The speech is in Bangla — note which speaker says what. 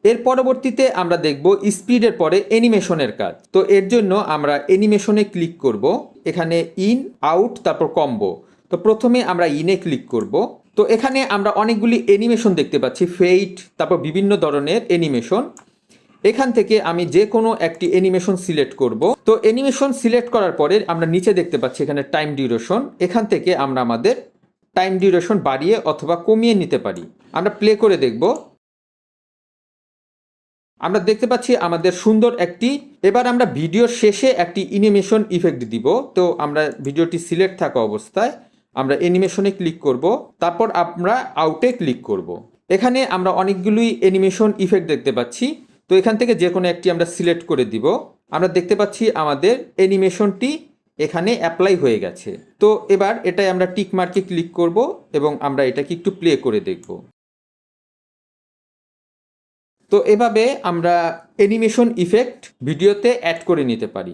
Speaker 1: এর পরবর্তীতে আমরা দেখব স্পিডের পরে অ্যানিমেশনের কাজ। তো এর জন্য আমরা অ্যানিমেশনে ক্লিক করব, এখানে ইন আউট তারপর কম্বো। তো প্রথমে আমরা ইনে ক্লিক করব। তো এখানে আমরা অনেকগুলি অ্যানিমেশন দেখতে পাচ্ছি, ফেইট, তারপর বিভিন্ন ধরনের অ্যানিমেশন। এখান থেকে আমি যে কোনো একটি অ্যানিমেশন সিলেক্ট করব। তো অ্যানিমেশন সিলেক্ট করার পরে আমরা নিচে দেখতে পাচ্ছি এখানে টাইম ডিউরেশন। এখান থেকে আমরা আমাদের টাইম ডিউরেশন বাড়িয়ে অথবা কমিয়ে নিতে পারি। আমরা প্লে করে দেখব। আমরা দেখতে পাচ্ছি আমাদের সুন্দর একটি, এবার আমরা ভিডিওর শেষে একটি অ্যানিমেশন ইফেক্ট দিব। তো আমরা ভিডিওটি সিলেক্ট থাকা অবস্থায় আমরা অ্যানিমেশনে ক্লিক করব, তারপর আমরা আউটে ক্লিক করব। এখানে আমরা অনেকগুলোই অ্যানিমেশন ইফেক্ট দেখতে পাচ্ছি। তো এখান থেকে যে কোনো একটি আমরা সিলেক্ট করে দিব। আমরা দেখতে পাচ্ছি আমাদের অ্যানিমেশনটি এখানে অ্যাপ্লাই হয়ে গেছে। তো এবার এটাই আমরা টিক মার্কে ক্লিক করব এবং আমরা এটাকে একটু প্লে করে দেখব। তো এভাবে আমরা অ্যানিমেশন ইফেক্ট ভিডিওতে অ্যাড করে নিতে পারি।